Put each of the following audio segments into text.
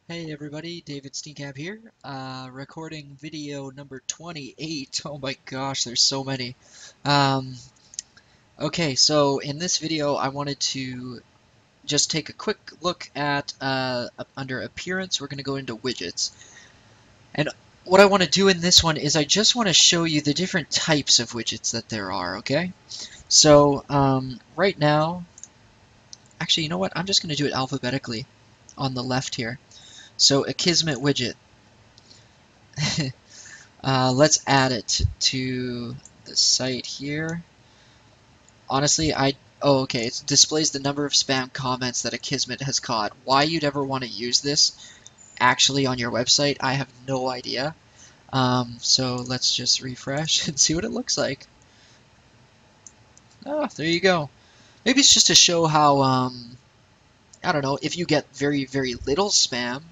Hey everybody, David Steenkamp here, recording video number 28. Oh my gosh, there's so many. Um, okay, so in this video I wanted to just take a quick look at, under Appearance, we're going to go into Widgets. And what I want to do in this one is I just want to show you the different types of widgets that there are, okay? So, right now, actually, you know what? I'm just going to do it alphabetically on the left here. So, Akismet widget. Let's add it to the site here. Honestly, oh, okay, it displays the number of spam comments that Akismet has caught. Why you'd ever want to use this actually on your website, I have no idea. So let's just refresh and see what it looks like. Oh, there you go. Maybe it's just to show how, I don't know, if you get very, very little spam,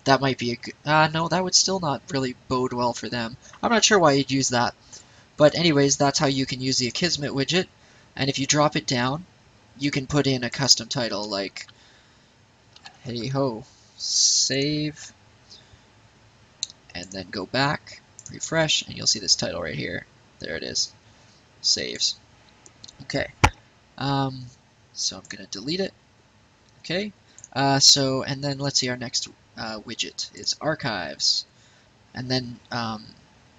that might be a good, no, that would still not really bode well for them. I'm not sure why you'd use that. But anyways, that's how you can use the Akismet widget. And if you drop it down, you can put in a custom title like, hey ho, save, and then go back, refresh, and you'll see this title right here. There it is, saves. Okay, so I'm gonna delete it. Okay, and then let's see, our next widget is archives. And then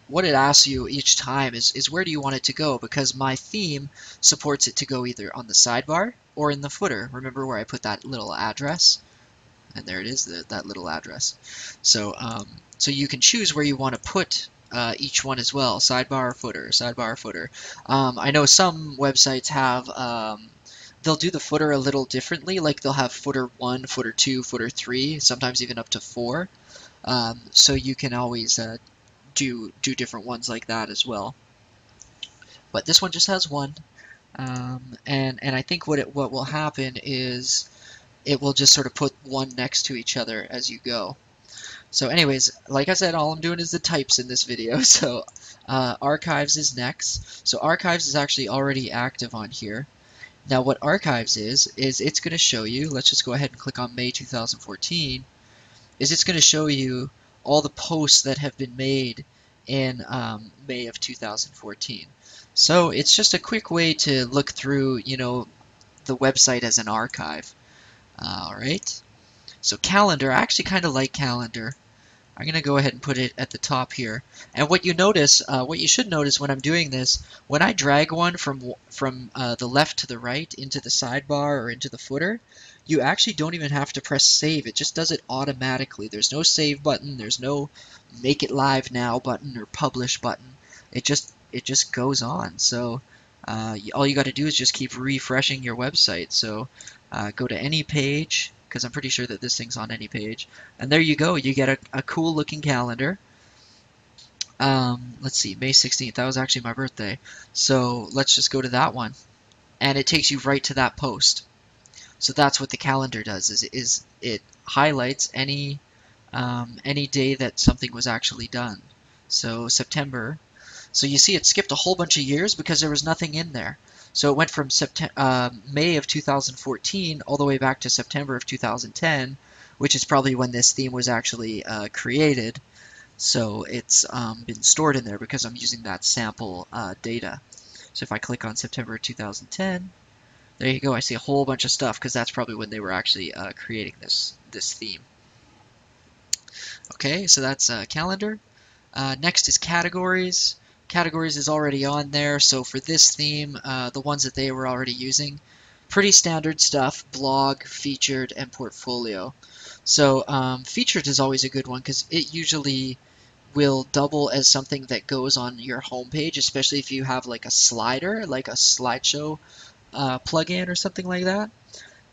what it asks you each time is where do you want it to go, because my theme supports it to go either on the sidebar or in the footer. Remember where I put that little address? And there it is, that little address. So, so you can choose where you want to put each one as well, sidebar or footer, sidebar or footer. I know some websites have, they'll do the footer a little differently, like they'll have footer 1, footer 2, footer 3, sometimes even up to 4. So you can always do different ones like that as well. But this one just has one, and I think what will happen is it will just sort of put one next to each other as you go. So anyways, like I said, all I'm doing is the types in this video. So archives is next. So archives is actually already active on here. Now what archives is it's going to show you, let's just go ahead and click on May 2014, is it's going to show you all the posts that have been made in May of 2014. So it's just a quick way to look through, you know, the website as an archive. All right. So calendar, I actually kind of like calendar. I'm going to go ahead and put it at the top here. And what you notice, what you should notice when I'm doing this, when I drag one from the left to the right into the sidebar or into the footer, you actually don't even have to press save. It just does it automatically. There's no save button. There's no make it live now button or publish button. It just goes on. So all you got to do is just keep refreshing your website. So go to any page, because I'm pretty sure that this thing's on any page. And there you go. You get a cool looking calendar. Let's see, May 16th. That was actually my birthday. So let's just go to that one. And it takes you right to that post. So that's what the calendar does, is it highlights any day that something was actually done. So September. So you see it skipped a whole bunch of years because there was nothing in there. So it went from May of 2014 all the way back to September of 2010, which is probably when this theme was actually created. So it's been stored in there because I'm using that sample data. So if I click on September 2010, there you go. I see a whole bunch of stuff because that's probably when they were actually creating this theme. Okay, so that's calendar. Next is categories. Categories is already on there, so for this theme, the ones that they were already using, pretty standard stuff: blog, featured, and portfolio. So featured is always a good one because it usually will double as something that goes on your homepage, especially if you have like a slider, like a slideshow plugin or something like that.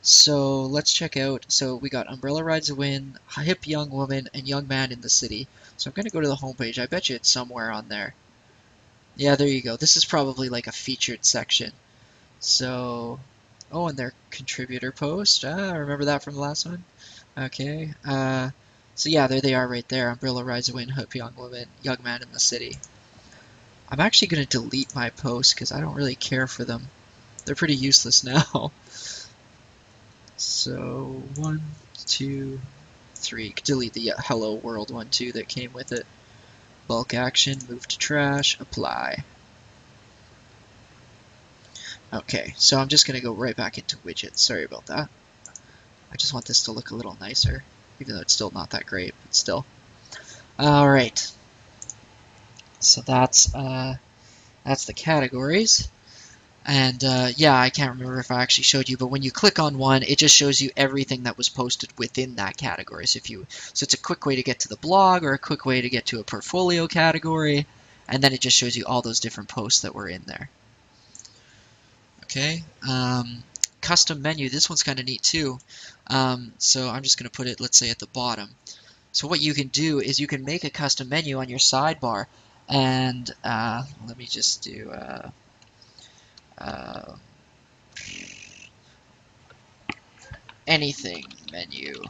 So let's check out. So we got Umbrella Rides a Win, Hip Young Woman, and Young Man in the City. So I'm going to go to the homepage. I bet you it's somewhere on there. Yeah, there you go. This is probably like a featured section. So, oh, and their contributor post. I remember that from the last one. Okay. So yeah, there they are right there. Umbrella Rides a Win, Hip Young Woman, Young Man in the City. I'm actually going to delete my posts because I don't really care for them. They're pretty useless now. So 1, 2, 3. You could delete the hello world one too that came with it. Bulk action, move to trash, apply. Okay, so I'm just going to go right back into widgets. Sorry about that. I just want this to look a little nicer, even though it's still not that great, but still. Alright, so that's the categories. And yeah, I can't remember if I actually showed you, but when you click on one, it just shows you everything that was posted within that category. So it's a quick way to get to the blog or a quick way to get to a portfolio category, and then it just shows you all those different posts that were in there. Okay, custom menu. This one's kind of neat too. So I'm just going to put it, let's say, at the bottom. So what you can do is you can make a custom menu on your sidebar, and let me just do anything menu.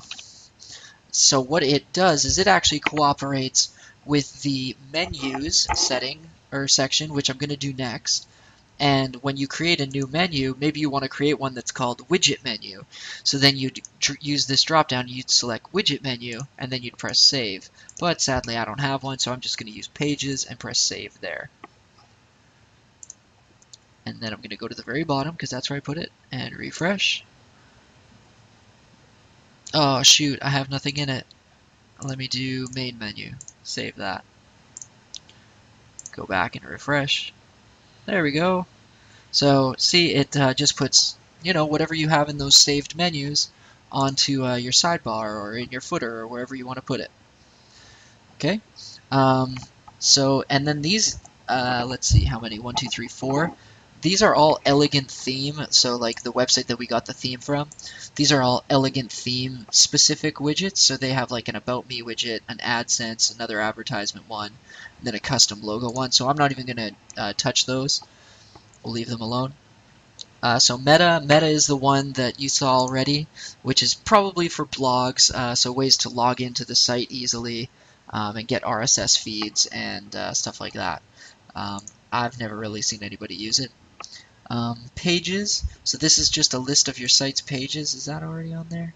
So what it does is it actually cooperates with the menus setting or section, which I'm going to do next. And when you create a new menu, maybe you want to create one that's called Widget Menu. So then you'd use this drop-down, you'd select Widget Menu, and then you'd press Save. But sadly, I don't have one, so I'm just going to use Pages and press Save there. And then I'm going to go to the very bottom, because that's where I put it, and refresh. Oh, shoot, I have nothing in it. Let me do Main Menu. Save that. Go back and refresh. There we go. So see, it just puts, you know, whatever you have in those saved menus onto your sidebar or in your footer or wherever you want to put it. Okay. So and then these, let's see, how many? 1, 2, 3, 4. These are all elegant theme. So like the website that we got the theme from, these are all elegant theme specific widgets. So they have like an About Me widget, an AdSense, another advertisement one, and then a custom logo one. So I'm not even going to touch those. We'll leave them alone. So Meta is the one that you saw already, which is probably for blogs, so ways to log into the site easily and get RSS feeds and stuff like that. I've never really seen anybody use it. Pages, so this is just a list of your site's pages. Is that already on there?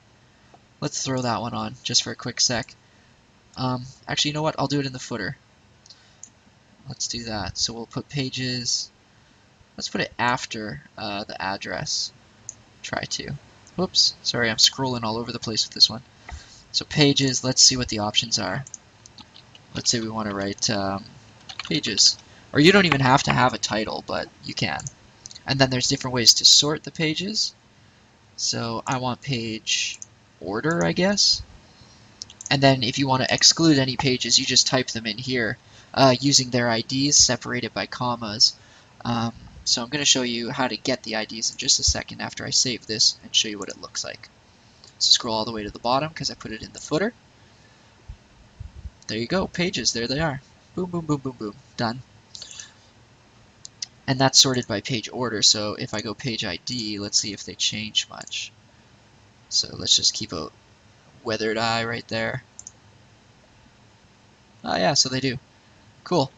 Let's throw that one on just for a quick sec. Actually, you know what? I'll do it in the footer. Let's do that. So we'll put pages. Let's put it after the address. Try to. Whoops, sorry, I'm scrolling all over the place with this one. So pages, let's see what the options are. Let's say we want to write pages. Or you don't even have to have a title, but you can. And then there's different ways to sort the pages. So I want page order, I guess. And then if you want to exclude any pages, you just type them in here using their IDs separated by commas. So I'm going to show you how to get the IDs in just a second after I save this and show you what it looks like. So scroll all the way to the bottom because I put it in the footer. There you go, pages, there they are. Boom, boom, boom, boom, boom, done. And that's sorted by page order, so if I go page ID, let's see if they change much. So let's just keep a weathered eye right there. Oh yeah, so they do. Cool.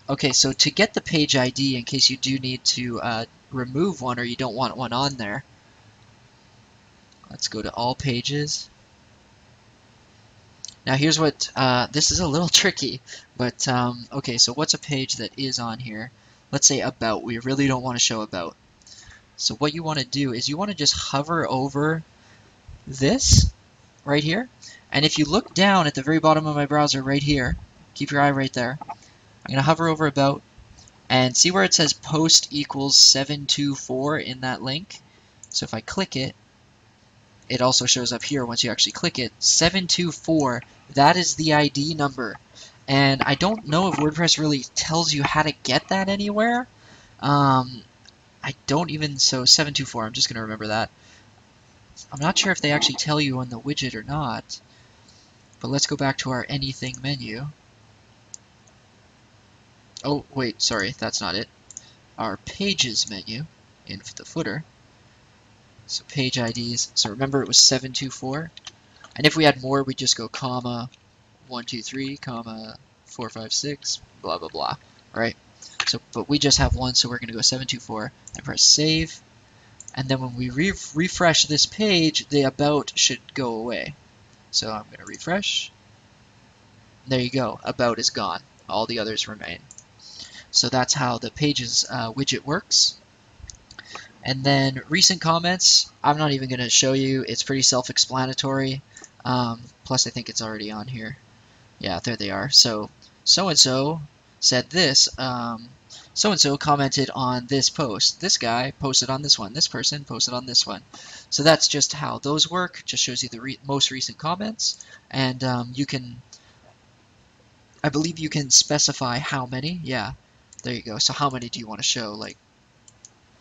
Okay, so to get the page ID, in case you do need to remove one or you don't want one on there, let's go to all pages. Now here's what, this is a little tricky, but okay, so what's a page that is on here? Let's say about. We really don't want to show about. So what you want to do is you want to just hover over this right here, and if you look down at the very bottom of my browser right here, keep your eye right there, I'm going to hover over about, and see where it says post equals 724 in that link? So if I click it, it also shows up here once you actually click it. 724, that is the ID number. And I don't know if WordPress really tells you how to get that anywhere. I don't even, so 724, I'm just going to remember that. I'm not sure if they actually tell you on the widget or not. But let's go back to our anything menu. Oh, wait, sorry, that's not it. Our pages menu in the footer. So page IDs. So remember it was 724. And if we had more, we'd just go comma 123, comma 456, blah blah blah. Right? So, but we just have one, so we're going to go 724 and press save. And then when we refresh this page, the about should go away. So I'm going to refresh. There you go. About is gone. All the others remain. So that's how the Pages widget works. And then recent comments, I'm not even going to show you. It's pretty self-explanatory. Plus, I think it's already on here. Yeah, there they are. So and-so said this. So-and-so commented on this post. This guy posted on this one. This person posted on this one. So that's just how those work. Just shows you the most recent comments. And you can, I believe you can specify how many. Yeah, there you go. So how many do you want to show? Like,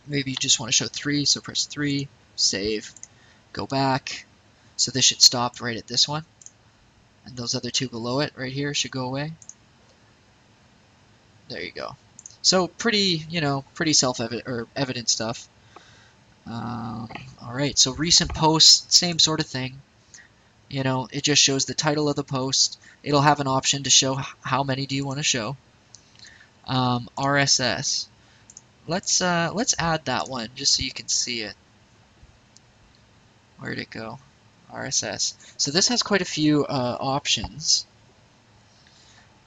maybe you just want to show 3, so press 3, save, go back. So this should stop right at this one. And those other 2 below it right here should go away. There you go. So pretty, pretty self-evident or evident stuff. All right, so recent posts, same sort of thing. It just shows the title of the post. It'll have an option to show how many do you want to show. RSS. Let's add that one just so you can see it. Where'd it go? RSS. So this has quite a few options.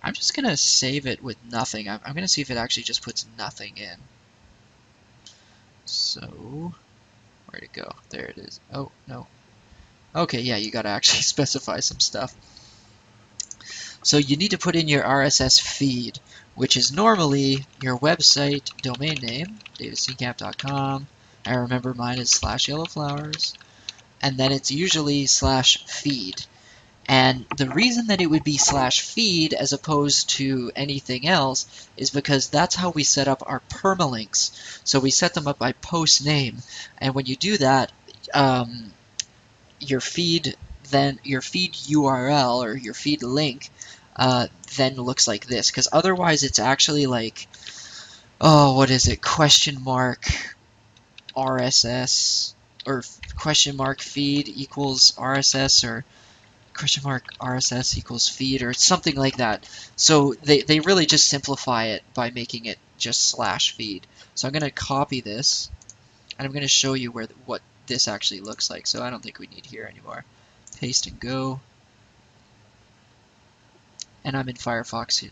I'm just gonna save it with nothing. I'm gonna see if it actually just puts nothing in. So where'd it go? There it is. Oh no. Okay, yeah, you gotta actually specify some stuff. So you need to put in your RSS feed, which is normally your website domain name, datacamp.com. I remember mine is /yellowflowers, and then it's usually /feed. And the reason that it would be /feed as opposed to anything else is because that's how we set up our permalinks. So we set them up by post name, and when you do that, your feed URL or your feed link then looks like this, because otherwise it's actually like, oh, what is it, $RSS or $feed equals RSS or $RSS equals feed or something like that. So they really just simplify it by making it just /feed. So I'm going to copy this and I'm going to show you what this actually looks like. So I don't think we need here anymore. Paste and go. And I'm in Firefox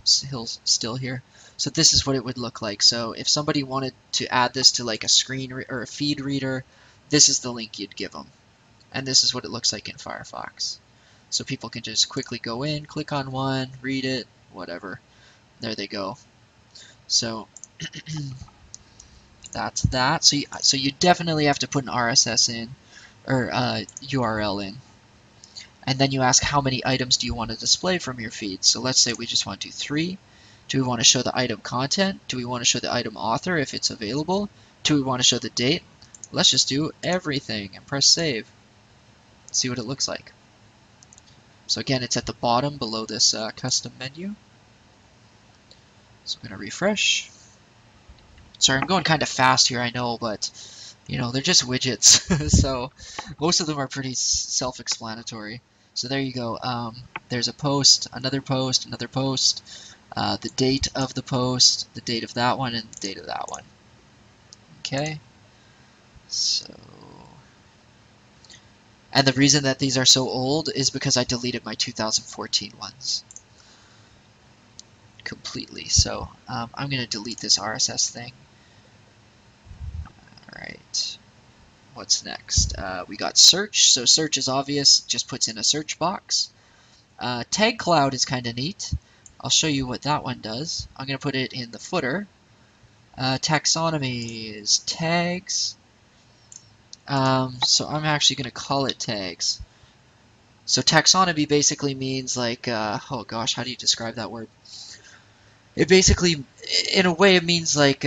still here. So this is what it would look like. So if somebody wanted to add this to like a screen or a feed reader, this is the link you'd give them. And this is what it looks like in Firefox. So people can just quickly go in, click on one, read it, whatever. There they go. So that's that. So you definitely have to put an RSS in, or URL in. And then you ask how many items do you want to display from your feed. So let's say we just want to do 3. Do we want to show the item content? Do we want to show the item author if it's available? Do we want to show the date? Let's just do everything and press save. See what it looks like. So again, it's at the bottom below this custom menu. So I'm going to refresh. Sorry, I'm going kind of fast here, I know, but they're just widgets. So most of them are pretty self-explanatory. So there you go. There's a post, another post, another post, the date of the post, the date of that one, and the date of that one. Okay. So, and the reason that these are so old is because I deleted my 2014 ones completely. So I'm going to delete this RSS thing. All right. What's next? We got search. So search is obvious, just puts in a search box. Tag cloud is kind of neat. I'll show you what that one does. I'm going to put it in the footer. Taxonomy is tags. So I'm actually going to call it tags. So taxonomy basically means like, oh gosh, how do you describe that word? It basically, in a way, it means like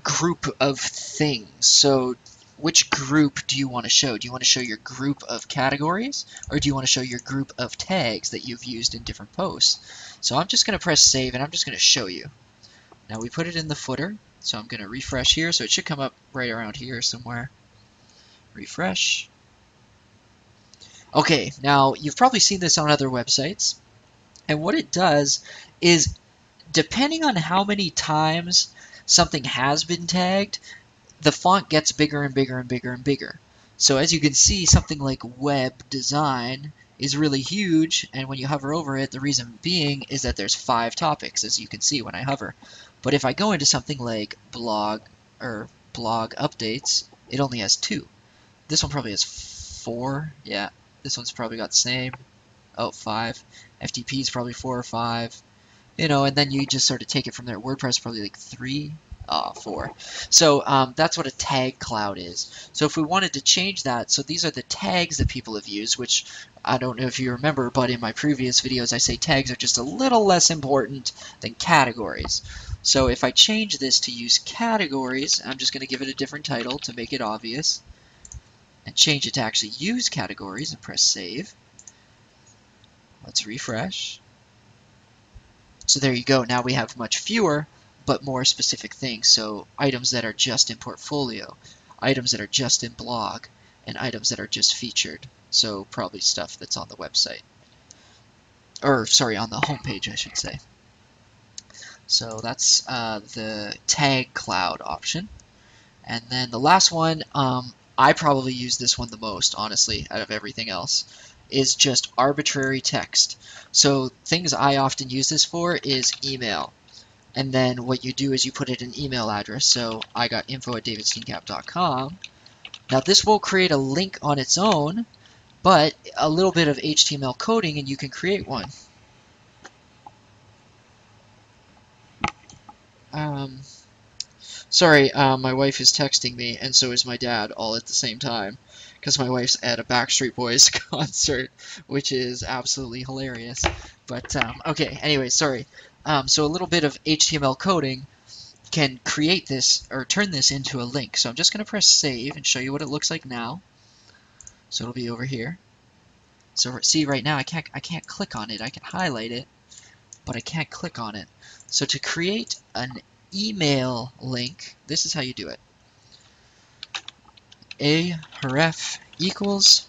group of things. So which group do you want to show? Do you want to show your group of categories, or do you want to show your group of tags that you've used in different posts? So I'm just going to press save, and I'm just going to show you. Now we put it in the footer, so I'm going to refresh here, so it should come up right around here somewhere. Refresh. Okay, now you've probably seen this on other websites, and what it does is, depending on how many times something has been tagged, the font gets bigger and bigger and bigger and bigger. So as you can see, something like web design is really huge, and when you hover over it, the reason being is that there's 5 topics, as you can see when I hover. But if I go into something like blog or blog updates, it only has 2. This one probably has 4. Yeah, this one's probably got the same. Oh, 5. FTP is probably 4 or 5. You know, and then you just sort of take it from there. WordPress probably like 3, 4. So that's what a tag cloud is. So if we wanted to change that, so these are the tags that people have used, which I don't know if you remember, but in my previous videos I say tags are just a little less important than categories. So if I change this to use categories, I'm just going to give it a different title to make it obvious, and change it to actually use categories and press save. Let's refresh. So there you go. Now we have much fewer, but more specific things. So items that are just in portfolio, items that are just in blog, and items that are just featured. So probably stuff that's on the website. Or, sorry, on the homepage, I should say. So that's the tag cloud option. And then the last one, I probably use this one the most, honestly, out of everything else, is just arbitrary text. So things I often use this for is email. And then what you do is you put it an email address. So I got info@davidsteenkamp.com. Now this will create a link on its own, but a little bit of HTML coding and you can create one. Sorry, my wife is texting me, and so is my dad, all at the same time, because my wife's at a Backstreet Boys concert, which is absolutely hilarious. But, okay, anyway, sorry. So a little bit of HTML coding can create this, or turn this into a link. So I'm just going to press save and show you what it looks like now. So it'll be over here. So see, right now I can't click on it. I can highlight it, but I can't click on it. So to create an email link, this is how you do it. Ahref equals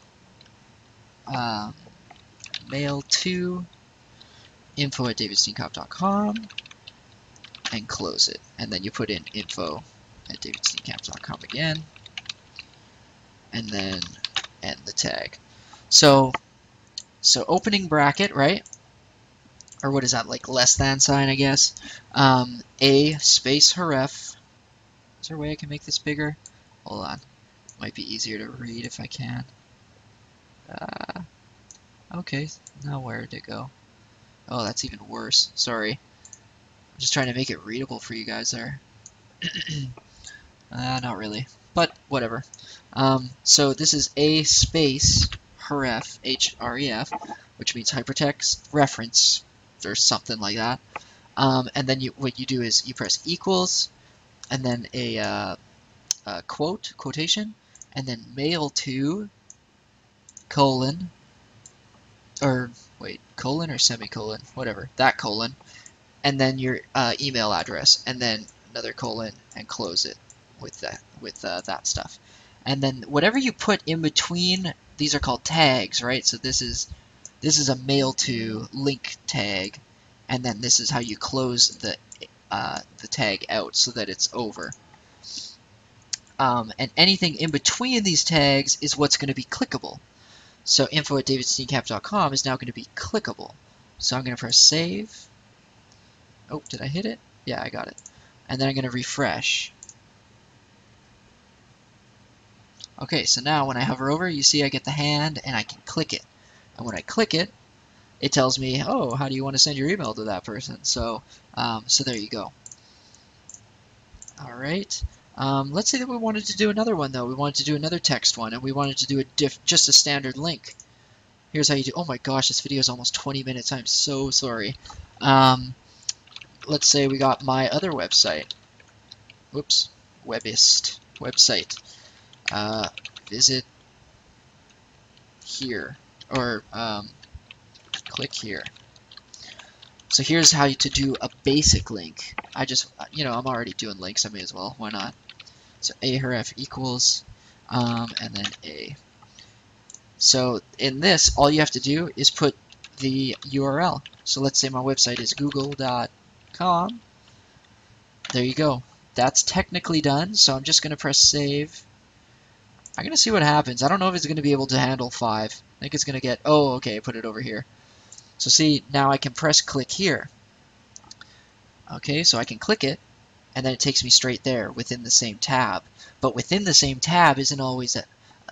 mail to info@davidsteenkamp.com and close it. And then you put in info@davidsteenkamp.com again, and then end the tag. So opening bracket, right? Or what is that, like less than sign, I guess. A space href. Is there a way I can make this bigger? Hold on. Might be easier to read if I can. Okay, now where did it go? Oh, that's even worse. Sorry. I'm just trying to make it readable for you guys there. Not really, but whatever. So this is a space href, H-R-E-F, which means hypertext reference, or something like that. And then what you do is you press equals, and then a quotation, and then mail to colon, or wait, colon or semicolon, whatever, that colon, and then your email address, and then another colon, and close it with that stuff. And then whatever you put in between, these are called tags, right? So this is a mail to link tag, and then this is how you close the tag out so that it's over. And anything in between these tags is what's going to be clickable. So info@davidsteenkamp.com is now going to be clickable. So I'm going to press save. Oh, did I hit it? Yeah, I got it. And then I'm going to refresh. Okay, so now when I hover over, you see I get the hand and I can click it. And when I click it, it tells me, oh, how do you want to send your email to that person? So, so there you go. All right. Let's say that we wanted to do another one, though. We wanted to do another text one, and we wanted to do just a standard link. Here's how you do. Oh my gosh, this video is almost 20 minutes. I'm so sorry. Let's say we got my other website. Whoops, Webist website. Visit here, or click here. So here's how to do a basic link. I just, I'm already doing links. I may as well. Why not? So ahref equals, and then a. So in this, all you have to do is put the URL. So let's say my website is google.com. There you go. That's technically done. So I'm just going to press save. I'm gonna see what happens. I don't know if it's gonna be able to handle 5. I think it's gonna get, oh, okay, put it over here. So see, now I can press click here. Okay, so I can click it, and then it takes me straight there within the same tab. But within the same tab isn't always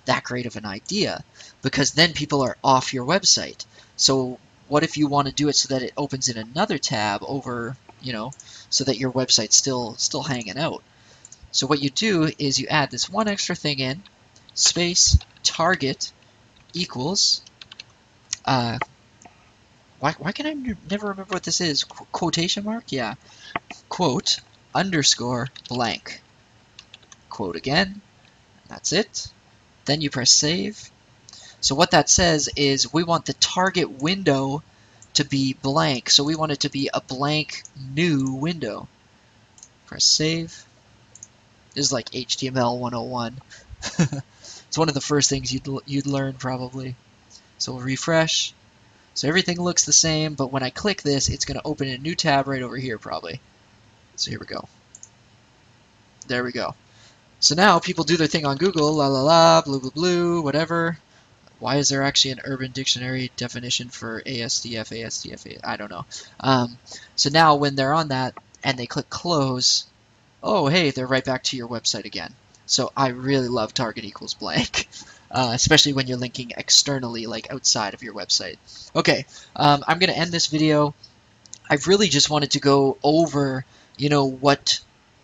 that great of an idea, because then people are off your website. So what if you want to do it so that it opens in another tab over, you know, so that your website's still hanging out? So what you do is you add this one extra thing in, space target equals, why can I never remember what this is? Quotation mark? Yeah. Quote underscore blank. Quote again. That's it. Then you press save. So what that says is we want the target window to be blank. So we want it to be a blank new window. Press save. This is like HTML 101. It's one of the first things you'd learn probably. So we'll refresh. So everything looks the same, but when I click this, it's going to open a new tab right over here probably. So here we go. There we go. So now people do their thing on Google, la la la, blue blue blue, whatever. Why is there actually an Urban Dictionary definition for ASDF? I don't know. So now when they're on that and they click close, oh hey, they're right back to your website again. So I really love target equals blank, especially when you're linking externally, like outside of your website. Okay, I'm going to end this video. I really just wanted to go over, you know, what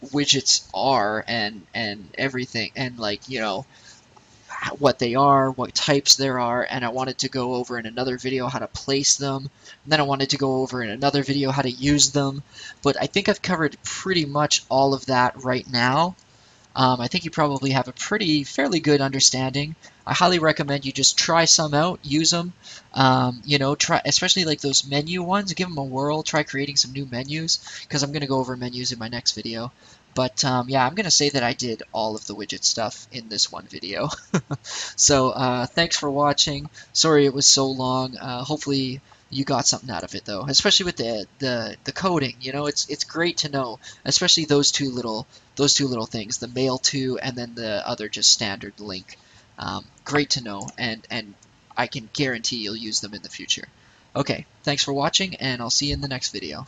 widgets are and everything, and like, you know, what they are, what types there are, and I wanted to go over in another video how to place them, and then I wanted to go over in another video how to use them, but I think I've covered pretty much all of that right now. I think you probably have a fairly good understanding. I highly recommend you just try some out, use them. You know, try, especially like those menu ones, give them a whirl. Try creating some new menus, because I'm going to go over menus in my next video. But yeah, I'm going to say that I did all of the widget stuff in this one video. So thanks for watching. Sorry it was so long. Hopefully you got something out of it though, especially with the coding. You know, it's great to know, especially those two little things, the mail to and then the other just standard link. Great to know, and I can guarantee you'll use them in the future. Okay, thanks for watching, and I'll see you in the next video.